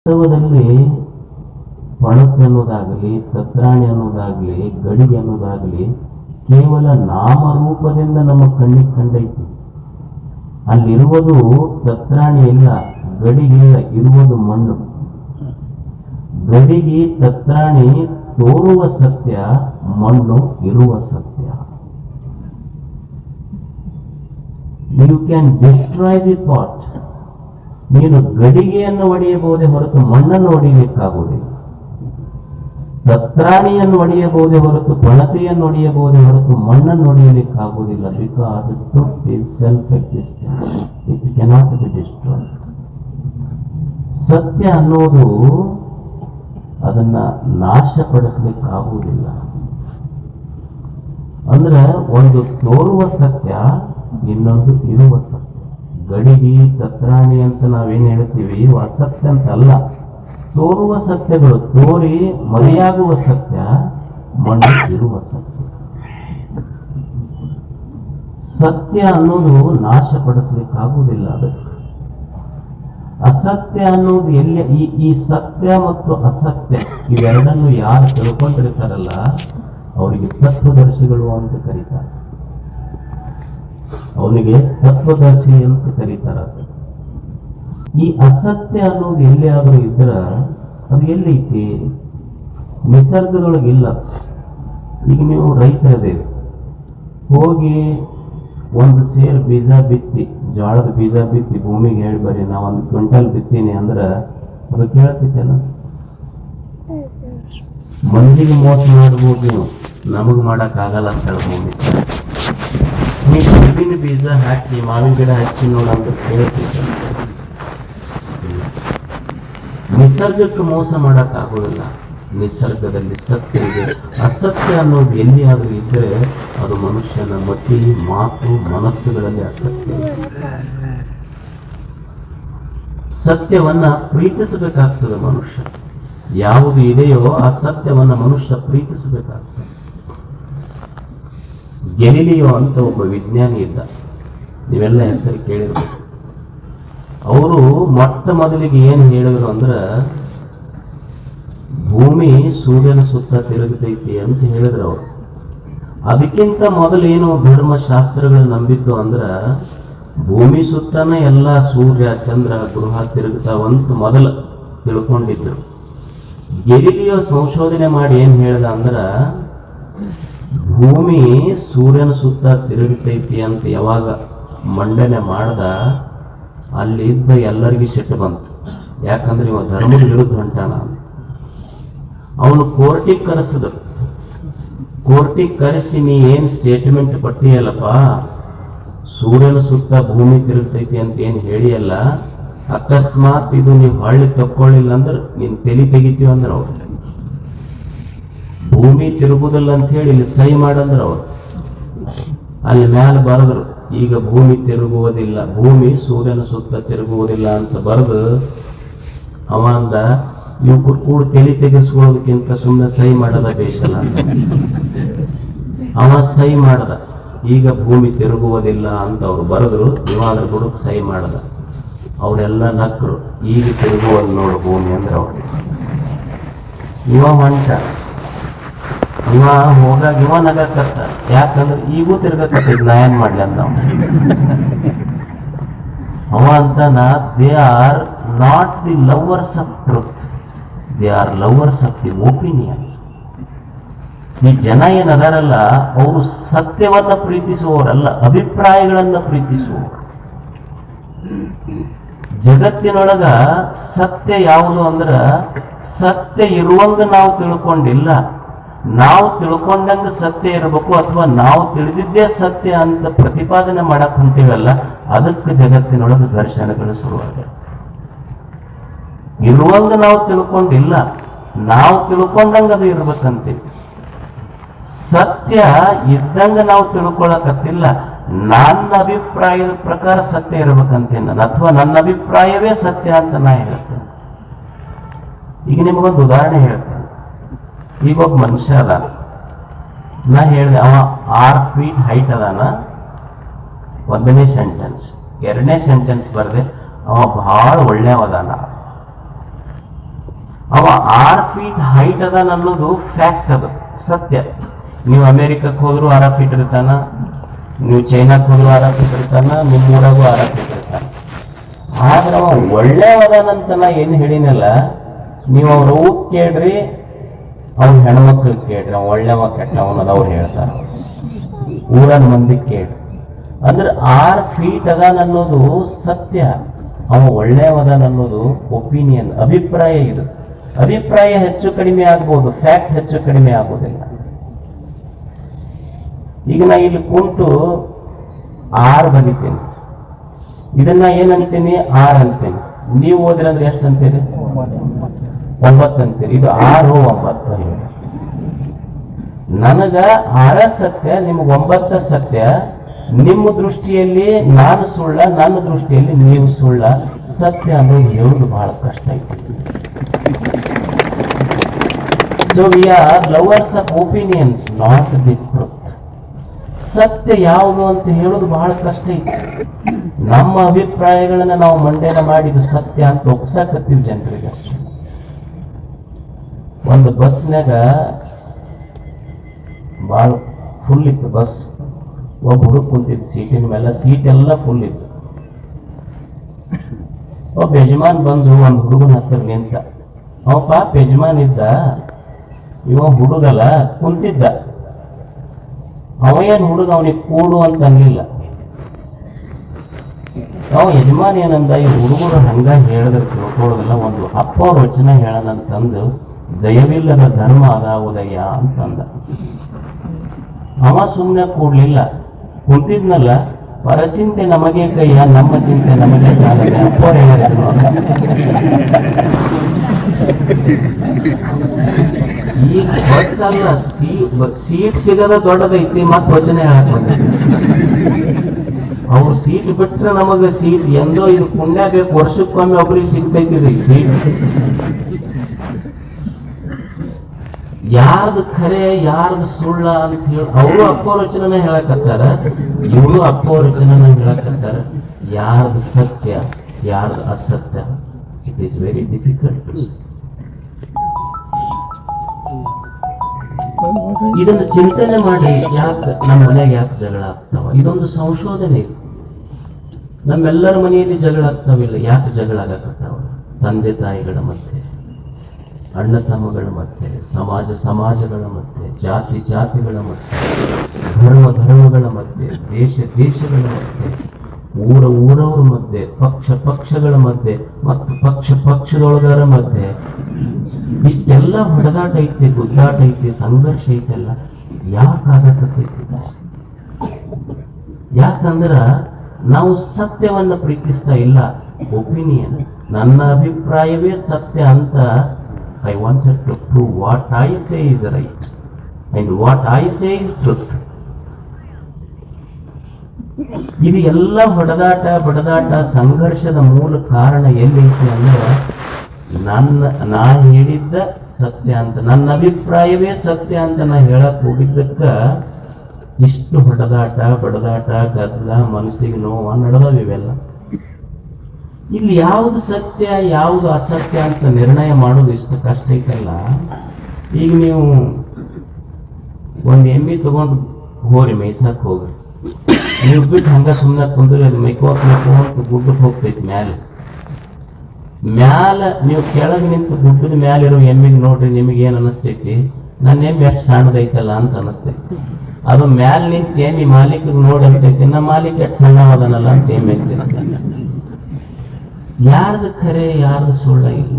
ವಾಸ್ತವದಲ್ಲಿ ಪಣತ್ ಅನ್ನೋದಾಗಲಿ, ತತ್ರಾಣಿ ಅನ್ನೋದಾಗಲಿ, ಗಡಿಗೆ ಅನ್ನೋದಾಗಲಿ ಕೇವಲ ನಾಮರೂಪದಿಂದ ನಮ್ಮ ಕಣ್ಣಿಗೆ ಕಂಡೈತಿ. ಅಲ್ಲಿರುವುದು ತತ್ರಾಣಿ ಇಲ್ಲ, ಗಡಿಗಿಲ್ಲ, ಇರುವುದು ಮಣ್ಣು. ಗಡಿಗೆ ತತ್ರಾಣಿ ತೋರುವ ಸತ್ಯ, ಮಣ್ಣು ಇರುವ ಸತ್ಯ. You can destroy the thought. ನೀನು ಗಡಿಗೆಯನ್ನು ಒಡೆಯಬಹುದೇ ಹೊರತು ಮಣ್ಣನ್ನು ಒಡೆಯಲಿಕ್ಕಾಗುವುದಿಲ್ಲ. ತತ್ರಾಣಿಯನ್ನು ಒಡೆಯಬಹುದೇ ಹೊರತು ಪಣತೆಯನ್ನು ಒಡೆಯಬಹುದೇ ಹೊರತು ಮಣ್ಣನ್ನು ಒಡೆಯಲಿಕ್ಕಾಗುವುದಿಲ್ಲ. Because truth is self existent, it cannot be destroyed. ಸತ್ಯ ಅನ್ನೋದು ಅದನ್ನ ನಾಶಪಡಿಸಲಿಕ್ಕಾಗುವುದಿಲ್ಲ. ಅಂದ್ರೆ ಒಂದು ತೋರುವ ಸತ್ಯ, ಇನ್ನೊಂದು ಇರುವ ಸತ್ಯ. ಗಡಿಗೆ ತತ್ರಾಣಿ ಅಂತ ನಾವೇನ್ ಹೇಳ್ತೀವಿ, ಅಸತ್ಯ ಅಂತ ಅಲ್ಲ, ತೋರುವ ಸತ್ಯಗಳು. ತೋರಿ ಮರೆಯಾಗುವ ಸತ್ಯ, ಮಣ್ಣು ಇರುವ ಸತ್ಯ. ಸತ್ಯ ಅನ್ನೋದು ನಾಶಪಡಿಸಲಿಕ್ಕಾಗುವುದಿಲ್ಲ. ಅದಕ್ಕೆ ಅಸತ್ಯ ಅನ್ನೋದು ಎಲ್ಲಿ ಈ ಸತ್ಯ ಮತ್ತು ಅಸತ್ಯ ಇವೆರಡನ್ನು ಯಾರು ತಿಳ್ಕೊಂಡಿರ್ತಾರಲ್ಲ ಅವರಿಗೆ ತತ್ವದರ್ಶಿಗಳು ಅಂತ ಕರೀತಾರೆ. ಅವನಿಗೆ ತತ್ವದರ್ಶಿ ಅಂತ ಕರೀತಾರ. ಈ ಅಸತ್ಯ ಅನ್ನೋದು ಎಲ್ಲಿ ಆದರೂ ಇದ್ರ ಅದು ಎಲ್ಲೈತಿ? ನಿಸರ್ಗದೊಳಗಿಲ್ಲ. ಈಗ ನೀವು ರೈತರದೇವಿ ಹೋಗಿ ಒಂದು ಸೇರ್ ಬೀಜ ಬಿತ್ತಿ, ಜೋಳದ ಬೀಜ ಬಿತ್ತಿ ಭೂಮಿಗೆ ಹೇಳಿ ಬರ್ರಿ ನಾ 1 ಕ್ವಿಂಟಲ್ ಬಿತ್ತೀನಿ ಅಂದ್ರ ಅದು ಕೇಳ್ತೈತಲ್ಲ. ಮಂದಿಗೆ ಮೋಸ ಮಾಡ್ಬೋದು, ನೀವು ನಮಗ್ ಮಾಡಕ್ ಆಗಲ್ಲ ಅಂತ ಹೇಳಿ ಭೂಮಿ. ನೀವು ಹೂವಿನ ಬೀಜ ಹಾಕಿ ಮಾವಿನ ಗಿಡ ಹಚ್ಚಿ ನೋಡಂತ ಕೇಳ್ತೈತೆ. ನಿಸರ್ಗಕ್ಕೆ ಮೋಸ ಮಾಡಕ್ ಆಗೋದಿಲ್ಲ. ನಿಸರ್ಗದಲ್ಲಿ ಸತ್ಯ ಇದೆ. ಅಸತ್ಯ ಅನ್ನೋದು ಎಲ್ಲಿಯಾದರೂ ಇದ್ದರೆ ಅದು ಮನುಷ್ಯನ ಮತಿ, ಮಾತು, ಮನಸ್ಸುಗಳಲ್ಲಿ ಅಸತ್ಯ ಇದೆ. ಸತ್ಯವನ್ನ ಪ್ರೀತಿಸಬೇಕಾಗ್ತದೆ ಮನುಷ್ಯ. ಯಾವುದು ಇದೆಯೋ ಆ ಸತ್ಯವನ್ನ ಮನುಷ್ಯ ಪ್ರೀತಿಸಬೇಕಾಗ್ತದೆ. ಗೆಲಿಲಿಯೋ ಅಂತ ಒಬ್ಬ ವಿಜ್ಞಾನಿ ಇದ್ದ, ನೀವೆಲ್ಲ ಹೆಸರು ಕೇಳಿರ್ಬೇಕು. ಅವರು ಮೊಟ್ಟ ಮೊದಲಿಗೆ ಏನು ಹೇಳಿದ್ರು ಅಂದ್ರ, ಭೂಮಿ ಸೂರ್ಯನ ಸುತ್ತ ತಿರುಗತೈತಿ ಅಂತ ಹೇಳಿದ್ರು ಅವರು. ಅದಕ್ಕಿಂತ ಮೊದಲೇನು ಧರ್ಮಶಾಸ್ತ್ರಗಳು ನಂಬಿದ್ದು ಅಂದ್ರ, ಭೂಮಿ ಸುತ್ತನ ಎಲ್ಲ ಸೂರ್ಯ, ಚಂದ್ರ, ಗೃಹ ತಿರುಗುತ್ತಾವಂತ ಮೊದಲು ತಿಳ್ಕೊಂಡಿದ್ರು. ಗೆಲಿಲಿಯೋ ಸಂಶೋಧನೆ ಮಾಡಿ ಏನ್ ಹೇಳ್ದ ಅಂದ್ರ, ಭೂಮಿ ಸೂರ್ಯನ ಸುತ್ತ ತಿರುಗತೈತಿ ಅಂತ ಯಾವಾಗ ಮಂಡನೆ ಮಾಡ್ದ, ಅಲ್ಲಿ ಇದ್ದ ಎಲ್ಲರಿಗೂ ಸಿಟ್ಟು ಬಂತು. ಯಾಕಂದ್ರೆ ಇವ ಧರ್ಮದ ವಿರುದ್ಧ ಹೊಂಟಾನ. ಅವನು ಕೋರ್ಟಿಗೆ ಕರೆಸಿದ್ರು. ಕೋರ್ಟಿಗೆ ಕರೆಸಿ, ನೀ ಏನ್ ಸ್ಟೇಟ್ಮೆಂಟ್ ಕೊಟ್ಟಿಯಲ್ಲಪ್ಪ, ಸೂರ್ಯನ ಸುತ್ತ ಭೂಮಿ ತಿರುಗ್ತೈತಿ ಅಂತ ಏನ್ ಹೇಳಿಯಲ್ಲ, ಅಕಸ್ಮಾತ್ ಇದು ನೀವು ಹಳ್ಳಿ ತಕ್ಕೊಳ್ಳಿಲ್ಲ ಅಂದ್ರೆ ನೀನ್ ತಲೆ ತೆಗಿತೀವಿ ಅಂದ್ರೆ ಅವ್ರು ಭೂಮಿ ತಿರುಗುದಿಲ್ಲ ಅಂತ ಹೇಳಿ ಇಲ್ಲಿ ಸಹಿ ಮಾಡಂದ್ರ ಅವ್ರು. ಅಲ್ಲಿ ಮ್ಯಾಲ ಬರೆದ್ರು, ಈಗ ಭೂಮಿ ತಿರುಗುವುದಿಲ್ಲ, ಭೂಮಿ ಸೂರ್ಯನ ಸುತ್ತ ತಿರುಗುವುದಿಲ್ಲ ಅಂತ ಬರೆದು ಅವ ಅಂದ, ಇವ್ರು ಕೂಡ ತಲೆ ತೆಗೆಸ್ಕೊಳ್ಳೋದಕ್ಕಿಂತ ಸುಮ್ಮನೆ ಸಹಿ ಮಾಡದ ಬೇಕಲ್ಲ ಅಂತ. ಅವ ಸಹಿ ಮಾಡದ, ಈಗ ಭೂಮಿ ತಿರುಗುವುದಿಲ್ಲ ಅಂತ ಅವ್ರು ಬರೆದ್ರು. ಇವಾಗ ಬುಡಕ್ ಸಹಿ ಮಾಡದ. ಅವರೆಲ್ಲ ನಕ್ಕರು, ಈಗ ತಿರುಗುವಲ್ಲಿ ನೋಡು ಭೂಮಿ ಅಂದ್ರೆ ಅವ್ರು. ಇವ ಹೊಂಟ, ಇವ ಹೋಗಾಗ ಇವ ನಗಕತ್ತ. ಯಾಕಂದ್ರೆ ಈಗೂ ತಿರ್ಗಕತ್ತ, ನಾ ಏನ್ ಮಾಡ್ಲಿ ಅಂತ ಅವ ಅಂತಾನ, they are not the lovers of truth, they are lovers of the opinions. ಈ ಜನ ಏನದಾರಲ್ಲ ಅವರು ಸತ್ಯವನ್ನ ಪ್ರೀತಿಸುವವರಲ್ಲ, ಅಭಿಪ್ರಾಯಗಳನ್ನ ಪ್ರೀತಿಸುವವರು. ಜಗತ್ತಿನೊಳಗ ಸತ್ಯ ಯಾವುದು ಅಂದ್ರ, ಸತ್ಯ ಇರುವಂಗ ನಾವು ತಿಳ್ಕೊಂಡಿಲ್ಲ, ನಾವು ತಿಳ್ಕೊಂಡಂಗ ಸತ್ಯ ಇರಬೇಕು, ಅಥವಾ ನಾವು ತಿಳಿದಿದ್ದೇ ಸತ್ಯ ಅಂತ ಪ್ರತಿಪಾದನೆ ಮಾಡಕ್ ಹೊಂತೀವಲ್ಲ, ಅದಕ್ಕೆ ಜಗತ್ತಿನೊಳಗೆ ಘರ್ಷಣೆಗಳು ಶುರುವಾಗ. ಇರುವಂಗ ನಾವು ತಿಳ್ಕೊಂಡಿಲ್ಲ, ನಾವು ತಿಳ್ಕೊಂಡಂಗ ಅದು ಇರ್ಬೇಕಂತೀವಿ. ಸತ್ಯ ಇದ್ದಂಗ ನಾವು ತಿಳ್ಕೊಳಕತ್ತಿಲ್ಲ. ನನ್ನ ಅಭಿಪ್ರಾಯದ ಪ್ರಕಾರ ಸತ್ಯ ಇರ್ಬೇಕಂತೀನಿ ನಾನು, ಅಥವಾ ನನ್ನ ಅಭಿಪ್ರಾಯವೇ ಸತ್ಯ ಅಂತ ನಾ ಹೇಳ್ತೇನೆ. ಈಗ ನಿಮಗೊಂದು ಉದಾಹರಣೆ ಹೇಳ್ತೇನೆ. ಈಗ ಒಬ್ಬ ಮನುಷ್ಯ ಅದ, ನಾ ಹೇಳಿದೆ ಅವ 6 ಫೀಟ್ ಹೈಟ್ ಅದಾನ. 1ನೇ ಸೆಂಟೆನ್ಸ್. 2ನೇ ಸೆಂಟೆನ್ಸ್ ಬರ್ದೆ, ಅವ ಬಹಳ ಒಳ್ಳೆಯವದಾನ. ಅವ 6 ಫೀಟ್ ಹೈಟ್ ಅದ ಅನ್ನೋದು ಫ್ಯಾಕ್ಟ್, ಅದು ಸತ್ಯ. ನೀವು ಅಮೆರಿಕಕ್ಕೆ ಹೋದ್ರು 6 ಫೀಟ್ ಇರ್ತಾನ, ನೀವು ಚೈನಾಕ್ ಹೋದ್ರು 6 ಫೀಟ್ ಇರ್ತಾನ, ನಿಮ್ಮೂರಾಗೂ 6 ಫೀಟ್ ಇರ್ತಾನ. ಆದ್ರೆ ಅವ ಒಳ್ಳೆಯವದಾನಂತ ನಾ ಏನ್ ಹೇಳಿನಲ್ಲ, ನೀವು ಅವ್ರ ಊಕ್ ಕೇಳ್ರಿ, ಅವ್ರ ಹೆಣ್ಮಕ್ಳಿಗೆ ಕೇಳ್ರಿ, ಅವ್ ಒಳ್ಳೆವ ಕೆಟ್ಟವನದ ಅವ್ರು ಹೇಳ್ತಾರ. ಊರನ್ ಮಂದಿ ಕೇಳ್ರಿ. ಅಂದ್ರೆ 6 ಫೀಟ್ ಅದಾನ ಅನ್ನೋದು ಸತ್ಯ, ಅವ ಒಳ್ಳೆಯವದಾನ ಅನ್ನೋದು ಒಪಿನಿಯನ್, ಅಭಿಪ್ರಾಯ. ಇದು ಅಭಿಪ್ರಾಯ ಹೆಚ್ಚು ಕಡಿಮೆ ಆಗ್ಬೋದು, ಫ್ಯಾಕ್ಟ್ ಹೆಚ್ಚು ಕಡಿಮೆ ಆಗೋದಿಲ್ಲ. ಈಗ ನಾ ಇಲ್ಲಿ ಕುಂತು 6 ಬಗಿತೀನಿ, ಇದನ್ನ ಏನಂತೀನಿ 6 ಅಂತೀನಿ. ನೀವು ಓದಿರ ಅಂದ್ರೆ ಎಷ್ಟು ಅಂತೀರಿ? 9 ಅಂತೀರಿ. ಇದು 6, 9. ನನಗ 6 ಸತ್ಯ, ನಿಮ್ಗೆ 9 ಸತ್ಯ. ನಿಮ್ಮ ದೃಷ್ಟಿಯಲ್ಲಿ ನಾನು ಸುಳ್ಳ, ನನ್ನ ದೃಷ್ಟಿಯಲ್ಲಿ ನೀವು ಸುಳ್ಳ. ಸತ್ಯ ಅನ್ನೋದು ಹೇಳೋದು ಬಹಳ ಕಷ್ಟ ಐತಿ. So we are lovers of opinions, not the truth. ಸತ್ಯ ಯಾವುದು ಅಂತ ಹೇಳೋದು ಬಹಳ ಕಷ್ಟ ಐತಿ. ನಮ್ಮ ಅಭಿಪ್ರಾಯಗಳನ್ನ ನಾವು ಮಂಡನೆ ಮಾಡಿದ ಸತ್ಯ ಅಂತ ಒಪ್ಸಾಕತ್ತೀವಿ ಜನರಿಗೆ. ಒಂದು ಬಸ್ನಾಗ ಭಾಳ ಫುಲ್ ಇತ್ತು ಬಸ್. ಒಬ್ಬ ಹುಡುಗ ಕುಂತಿತ್ತು ಸೀಟಿನ ಮೇಲೆ, ಸೀಟ್ ಎಲ್ಲ ಫುಲ್ ಇತ್ತು. ಒಬ್ಬ ಯಜಮಾನ್ ಬಂದು ಒಂದು ಹುಡುಗನ ಹತ್ತಿರ ನಿಂತ. ಅವ ಪಾಪ ಯಜಮಾನ್ ಇದ್ದ, ಇವ ಹುಡುಗಲ್ಲ ಕುಂತಿದ್ದ. ಅವ ಏನ್ ಹುಡುಗ ಅವನಿಗೆ ಕೂಡು ಅಂತ ಅನ್ಲಿಲ್ಲ. ಅವ ಯಜಮಾನ್ ಏನಂದ, ಈ ಹುಡುಗರು ಹಂಗ ಹೇಳಿದ್ರೆ ತಿಳ್ಕೊಳ್ಳೋದಿಲ್ಲ, ಒಂದು ಅಪವಚನ ಹೇಳನಂತಂದು ದಯವಿಲ್ಲದ ಧರ್ಮ ಅದಾವುದಯ್ಯ ಅಂತಂದ. ಅವ ಸುಮ್ಮನೆ ಕೂಡ್ಲಿಲ್ಲ, ಕುಂತಿದ್ನಲ್ಲ. ಪರಚಿಂತೆ ನಮಗೆ ಕೈಯ, ನಮ್ಮ ಚಿಂತೆ ನಮಗೆ ಸಾಲದೆ. ಅಪ್ಪ ಹೇಳಿದ್ರು. ಈಗ ಬಸ್ ಅಲ್ಲ, ಸೀಟ್ ಸಿಗದ ದೊಡ್ಡದೈತಿ, ಮತ್ ವಚನ ಹೇಳಕ್ ಬಂದೈತಿ. ಅವ್ರು ಸೀಟ್ ಬಿಟ್ರೆ ನಮಗ ಸೀಟ್ ಎಂದೋ ಇದು ಪುಣ್ಯ ಬೇಕು, ವರ್ಷಕ್ಕೊಮ್ಮೆ ಒಬ್ರಿಗೆ ಸಿಗ್ತೈತಿ ಸೀಟ್. ಯಾರ್ದು ಖರೆ ಯಾರ್ದು ಸುಳ್ಳ ಅಂತ ಹೇಳಿ ಅವರು ಅಪವಚನ ಹೇಳಕತ್ತಾರ, ಇವರು ಅಪವಚನ ಹೇಳಕತ್ತಾರ. ಯಾರ್ದು ಸತ್ಯ ಯಾರ್ದು ಅಸತ್ಯ, ಇಟ್ ಈಸ್ ವೆರಿ ಡಿಫಿಕಲ್ಟ್. ಇದನ್ನು ಚಿಂತನೆ ಮಾಡಿ, ಯಾಕೆ ನಮ್ಮ ಮನೆಯಾಗ ಯಾಕೆ ಜಗಳ ಆಗ್ತಾವ? ಇದೊಂದು ಸಂಶೋಧನೆ. ನಮ್ಮೆಲ್ಲರ ಮನೆಯಲ್ಲಿ ಜಗಳ ಆಗ್ತಾವಿಲ್ಲ, ಯಾಕೆ ಜಗಳ ಆಗಕತ್ತಾವ? ತಂದೆ ತಾಯಿಗಳ ಮಧ್ಯೆ, ಅಣ್ಣ ತಮ್ಮಗಳ ಮಧ್ಯೆ, ಸಮಾಜಗಳ ಮಧ್ಯೆ, ಜಾತಿಗಳ ಮಧ್ಯೆ, ಧರ್ಮಗಳ ಮಧ್ಯೆ, ದೇಶಗಳ ಮಧ್ಯೆ, ಊರವರ ಮಧ್ಯೆ, ಪಕ್ಷಗಳ ಮಧ್ಯೆ ಮತ್ತು ಪಕ್ಷದೊಳಗರ ಮಧ್ಯೆ. ಇಷ್ಟೆಲ್ಲ ಹೊಡೆದಾಟ ಐತಿ, ಗುದ್ದಾಟ ಐತಿ, ಸಂಘರ್ಷ ಐತೆಲ್ಲ ಯಾಕಾಗತೈತಿ? ಯಾಕಂದ್ರ ನಾವು ಸತ್ಯವನ್ನ ಪ್ರೀತಿಸ್ತಾ ಇಲ್ಲ. ಒಪಿನಿಯನ್, ನನ್ನ ಅಭಿಪ್ರಾಯವೇ ಸತ್ಯ ಅಂತ. I wanted to prove what I say is right and what I say is truth. ಇದು ಎಲ್ಲ ಬಡದಾಟ ಸಂಘರ್ಷದ ಮೂಲ ಕಾರಣ ಎಲ್ಲೈತಿ ಅಂದ್ರೆ, ನಾ ಹೇಳಿದ್ದ ಸತ್ಯ ಅಂತ, ನನ್ನ ಅಭಿಪ್ರಾಯವೇ ಸತ್ಯ ಅಂತ ನಾ ಹೇಳಕ್ ಹೋಗಿದ್ದಕ್ಕ ಇಷ್ಟು ಬಡದಾಟ ಗದ್ದಲ, ಮನಸ್ಸಿಗೆ ನೋವು ನಡೆದವು. ಇವೆಲ್ಲ ಇಲ್ಲಿ ಯಾವುದು ಸತ್ಯ ಯಾವುದು ಅಸತ್ಯ ಅಂತ ನಿರ್ಣಯ ಮಾಡೋದು ಇಷ್ಟು ಕಷ್ಟ ಐತಲ್ಲ. ಈಗ ನೀವು ಒಂದು ಎಮ್ಮಿ ತಗೊಂಡು ಹೋರಿ ಮೇಯ್ಸಾಕ್ ಹೋಗ್ರಿ, ನೀವು ಬಿಟ್ಟು ಹಂಗ ಸುಮ್ಮನೆ ಕುಂದ್ರಿ, ಅದು ಮೇಕೋತ್ ಗುಡ್ಡಕ್ಕೆ ಹೋಗ್ತೈತಿ. ಮ್ಯಾಲ ನೀವು ಕೆಳಗೆ ನಿಂತು ಗುಡ್ಡದ ಮ್ಯಾಲಿರೋ ಎಮ್ಮಿಗೆ ನೋಡ್ರಿ, ನಿಮಗೆ ಏನ್ ಅನಿಸ್ತೈತಿ? ನನ್ನ ಎಮ್ಮೆ ಎಷ್ಟು ಸಣ್ಣದೈತಲ್ಲ ಅಂತ ಅನಿಸ್ತೈತಿ. ಅದು ಮ್ಯಾಲ ನಿಂತು ಎಮ್ಮಿ ಮಾಲೀಕಿಗೆ ನೋಡಿ ಅಂತೈತಿ, ನಮ್ಮ ಮಾಲೀಕ ಎಷ್ಟು ಸಣ್ಣವದನಲ್ಲ ಅಂತ ಎಮ್ಮೆ. ಯಾರ್ದು ಖರೆ ಯಾರ್ದು ಸುಳ್ಳ ಇಲ್ಲ.